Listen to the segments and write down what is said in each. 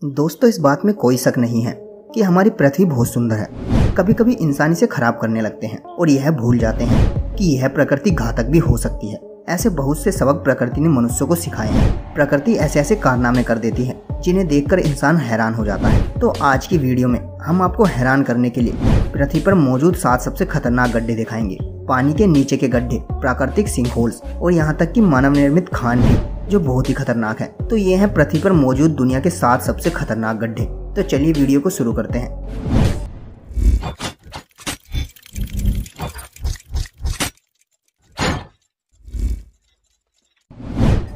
दोस्तों, इस बात में कोई शक नहीं है कि हमारी पृथ्वी बहुत सुंदर है। कभी कभी इंसान इसे खराब करने लगते हैं और यह भूल जाते हैं कि यह प्रकृति घातक भी हो सकती है। ऐसे बहुत से सबक प्रकृति ने मनुष्य को सिखाए हैं। प्रकृति ऐसे ऐसे कारनामे कर देती है जिन्हें देखकर इंसान हैरान हो जाता है। तो आज की वीडियो में हम आपको हैरान करने के लिए पृथ्वी पर मौजूद 7 सबसे खतरनाक गड्ढे दिखाएंगे। पानी के नीचे के गड्ढे, प्राकृतिक सिंक होल्स और यहाँ तक कि मानव निर्मित खान भी, जो बहुत ही खतरनाक है। तो ये हैं पृथ्वी पर मौजूद दुनिया के 7 सबसे खतरनाक गड्ढे। तो चलिए वीडियो को शुरू करते हैं।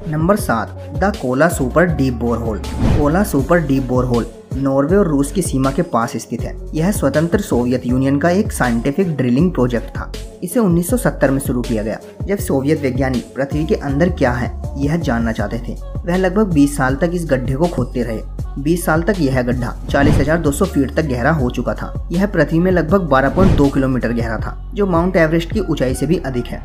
Number 7, the Kola super deep borehole. Kola super deep borehole Norway और रूस की सीमा के पास स्थित है। यह स्वतंत्र सोवियत यूनियन का एक साइंटिफिक ड्रिलिंग प्रोजेक्ट था। इसे 1970 में शुरू किया गया, जब सोवियत वैज्ञानिक पृथ्वी के अंदर क्या है यह जानना चाहते थे। वह लगभग 20 साल तक इस गड्ढे को खोदते रहे। 20 साल तक यह गड्ढा 40,200 फीट तक गहरा हो चुका था। यह पृथ्वी में लगभग 12.2 किलोमीटर गहरा था, जो माउंट एवरेस्ट की ऊंचाई से भी अधिक है।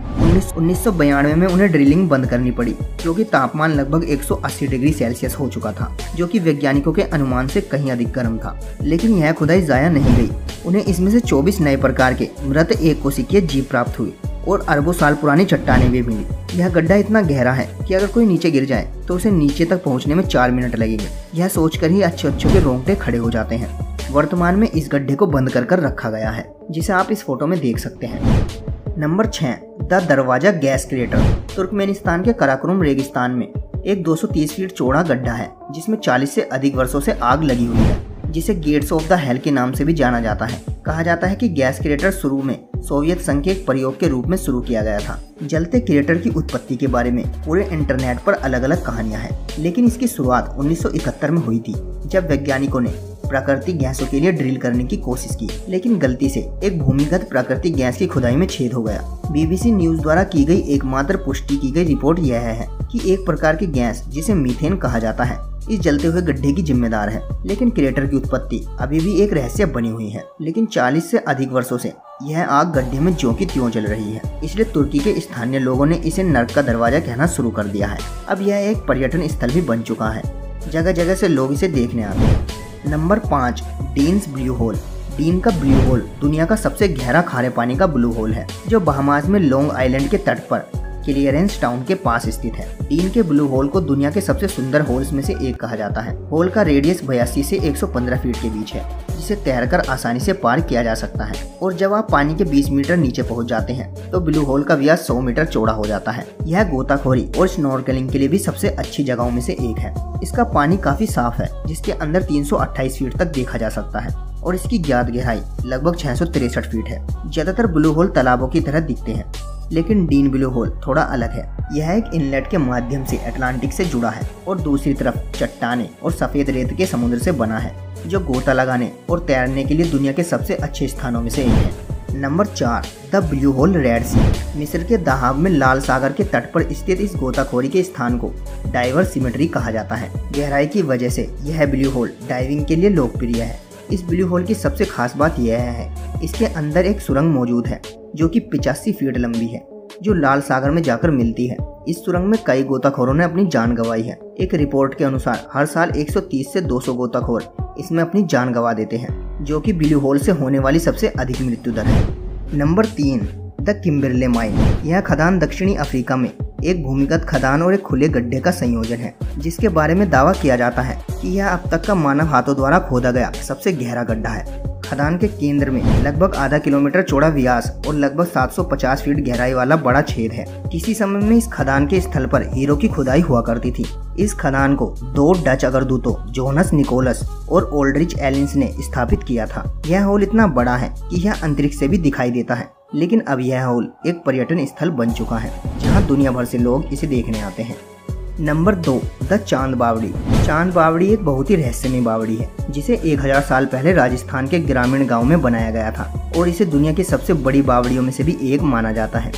1992 में उन्हें ड्रिलिंग बंद करनी पड़ी, क्योंकि तापमान लगभग 180 डिग्री सेल्सियस हो चुका था, जो कि वैज्ञानिकों के अनुमान से कहीं अधिक गर्म था। लेकिन यह खुदाई जाया नहीं गई। उन्हें इसमें से 24 नए प्रकार के मृत एक कोशिकीय जीव प्राप्त हुए और अरबों साल पुरानी चट्टानें भी मिली। यह गड्ढा इतना गहरा है कि अगर कोई नीचे गिर जाए तो उसे नीचे तक पहुंचने में 4 मिनट लगेंगे। यह सोचकर ही अच्छे के रोंगटे खड़े हो जाते हैं। वर्तमान में इस गड्ढे को बंद कर रखा गया है, जिसे आप इस फोटो में देख सकते हैं। नंबर 6, द दरवाजा गैस क्रेटर। तुर्कमेनिस्तान के कराकोरम रेगिस्तान में एक 230 फीट चौड़ा गड्ढा है, जिसमें 40 से अधिक वर्षों से आग लगी हुई है, जिसे गेट्स ऑफ द हेल के नाम से भी जाना जाता है। कहा जाता है कि गैस क्रेटर शुरू में सोवियत संघ के एक प्रयोग के रूप में शुरू किया गया था। जलते क्रेटर की उत्पत्ति के बारे में पूरे इंटरनेट पर अलग अलग कहानियां हैं, लेकिन इसकी शुरुआत 1971 में हुई थी, जब वैज्ञानिकों ने प्राकृतिक गैसों के लिए ड्रिल करने की कोशिश की, लेकिन गलती से एक भूमिगत प्राकृतिक गैस की खुदाई में छेद हो गया। BBC न्यूज द्वारा की गई एकमात्र पुष्टि की गई रिपोर्ट यह है कि एक प्रकार की गैस, जिसे मीथेन कहा जाता है, इस जलते हुए गड्ढे की जिम्मेदार है। लेकिन क्रेटर की उत्पत्ति अभी भी एक रहस्य बनी हुई है। लेकिन 40 से अधिक वर्षों से यह आग गड्ढे में ज्यों की त्यों जल रही है, इसलिए तुर्की के स्थानीय लोगों ने इसे नर्क का दरवाजा कहना शुरू कर दिया है। अब यह एक पर्यटन स्थल भी बन चुका है। जगह जगह से लोग इसे देखने आते हैं। Number 5, Dean's Blue Hole. Dean का ब्लू होल दुनिया का सबसे गहरा खारे पानी का ब्लू होल है, जो बहामास में लॉन्ग आइलैंड के तट पर क्लियरेंस टाउन के पास स्थित है। डीन के ब्लू होल को दुनिया के सबसे सुंदर होल्स में से एक कहा जाता है। होल का रेडियस 82 से 115 फीट के बीच है, जिसे तैरकर आसानी से पार किया जा सकता है। और जब आप पानी के 20 मीटर नीचे पहुंच जाते हैं तो ब्लू होल का व्यास 100 मीटर चौड़ा हो जाता है। यह गोताखोरी और स्नॉर्कलिंग के लिए भी सबसे अच्छी जगहों में से एक है। इसका पानी काफी साफ है, जिसके अंदर 328 फीट तक देखा जा सकता है, और इसकी ज्ञात गहराई लगभग 663 फीट है। ज्यादातर ब्लू होल तालाबों की तरह दिखते हैं, लेकिन डीन ब्लू होल थोड़ा अलग है। यह एक इनलेट के माध्यम से अटलांटिक से जुड़ा है और दूसरी तरफ चट्टानें और सफेद रेत के समुद्र से बना है, जो गोता लगाने और तैरने के लिए दुनिया के सबसे अच्छे स्थानों में से एक है। Number 4, the Blue Hole Red Sea. मिस्र के दहाब में लाल सागर के तट पर स्थित इस गोताखोरी के स्थान को डाइवर सिमेट्री कहा जाता है। गहराई की वजह से यह ब्लू होल डाइविंग के लिए लोकप्रिय है। इस ब्लू होल की सबसे खास बात यह है, इसके अंदर एक सुरंग मौजूद है, जो कि 85 फीट लंबी है, जो लाल सागर में जाकर मिलती है। इस सुरंग में कई गोताखोरों ने अपनी जान गंवाई है। एक रिपोर्ट के अनुसार हर साल 130 से 200 गोताखोर इसमें अपनी जान गंवा देते हैं, जो कि ब्लू होल से होने वाली सबसे अधिक मृत्यु दर है। Number 3, the Kimberley mine. यह खदान दक्षिणी अफ्रीका में एक भूमिगत खदान और एक खुले गड्ढे का संयोजन है, जिसके बारे में दावा किया जाता है कि यह अब तक का मानव हाथों द्वारा खोदा गया सबसे गहरा गड्ढा है। खदान के केंद्र में लगभग आधा किलोमीटर चौड़ा व्यास और लगभग 750 फीट गहराई वाला बड़ा छेद है। किसी समय में इस खदान के स्थल पर हीरो की खुदाई हुआ करती थी। इस खदान को 2 डच अग्रदूतों जोनस निकोलस और ओल्ड्रिच एलिंस ने स्थापित किया था। यह होल इतना बड़ा है कि यह अंतरिक्ष से भी दिखाई देता है। लेकिन अब यह होल एक पर्यटन स्थल बन चुका है, जहाँ दुनिया भर से लोग इसे देखने आते हैं। नंबर 2, द चांद बावड़ी। चांद बावड़ी एक बहुत ही रहस्यमय बावड़ी है, जिसे 1000 साल पहले राजस्थान के ग्रामीण गांव में बनाया गया था, और इसे दुनिया की सबसे बड़ी बावड़ियों में से भी एक माना जाता है।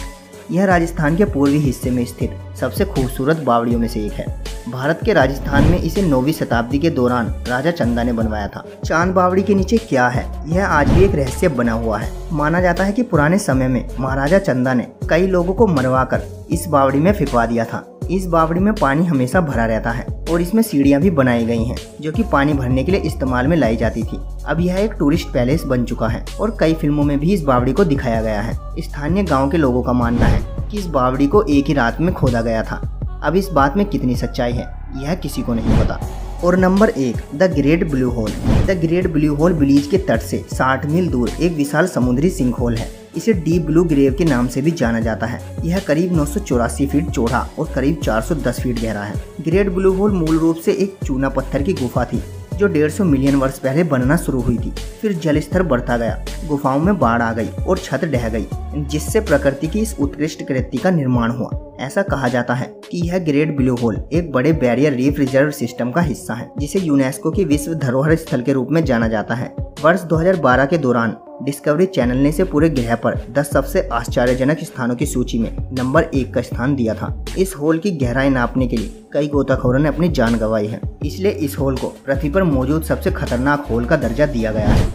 यह राजस्थान के पूर्वी हिस्से में स्थित सबसे खूबसूरत बावड़ियों में से एक है। भारत के राजस्थान में इसे 9वीं शताब्दी के दौरान राजा चंदा ने बनवाया था। चांद बावड़ी के नीचे क्या है, यह आज भी एक रहस्य बना हुआ है। माना जाता है कि पुराने समय में महाराजा चंदा ने कई लोगों को मरवाकर इस बावड़ी में फेंकवा दिया था। इस बावड़ी में पानी हमेशा भरा रहता है और इसमें सीढ़ियां भी बनाई गई हैं जो कि पानी भरने के लिए इस्तेमाल में लाई जाती थी। अब यह एक टूरिस्ट पैलेस बन चुका है और कई फिल्मों में भी इस बावड़ी को दिखाया गया है। स्थानीय गाँव के लोगों का मानना है कि इस बावड़ी को एक ही रात में खोदा गया था। अब इस बात में कितनी सच्चाई है यह किसी को नहीं पता। और number 1, the Great Blue Hole. The Great Blue Hole Belize के तट से 60 मील दूर एक विशाल समुद्री सिंक होल है। इसे डीप ब्लू ग्रेव के नाम से भी जाना जाता है। यह करीब 984 फीट चौड़ा और करीब 410 फीट गहरा है। ग्रेट ब्लू होल मूल रूप से एक चूना पत्थर की गुफा थी जो 150 मिलियन वर्ष पहले बनना शुरू हुई थी। फिर जल स्तर बढ़ता गया, गुफाओं में बाढ़ आ गई और छत ढह गई, जिससे प्रकृति की इस उत्कृष्ट कृति का निर्माण हुआ। ऐसा कहा जाता है कि यह ग्रेट ब्लू होल एक बड़े बैरियर रीफ रिजर्व सिस्टम का हिस्सा है जिसे यूनेस्को की विश्व धरोहर स्थल के रूप में जाना जाता है। वर्ष 2012 के दौरान डिस्कवरी चैनल ने इसे पूरे ग्रह पर 10 सबसे आश्चर्यजनक स्थानों की सूची में नंबर 1 का स्थान दिया था। इस होल की गहराई नापने के लिए कई गोताखोरों ने अपनी जान गंवाई है, इसलिए इस होल को पृथ्वी पर मौजूद सबसे खतरनाक होल का दर्जा दिया गया है।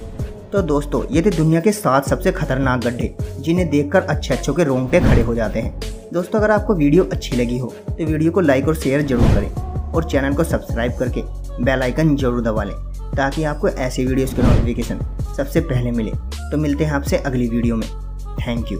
तो दोस्तों, ये थे दुनिया के 7 सबसे खतरनाक गड्ढे जिन्हें देखकर अच्छे के रोंगटे खड़े हो जाते हैं। दोस्तों, अगर आपको वीडियो अच्छी लगी हो तो वीडियो को लाइक और शेयर जरूर करें और चैनल को सब्सक्राइब करके बेल आइकन जरूर दबा लें ताकि आपको ऐसी वीडियोस के नोटिफिकेशन सबसे पहले मिले। तो मिलते हैं आपसे अगली वीडियो में। Thank you.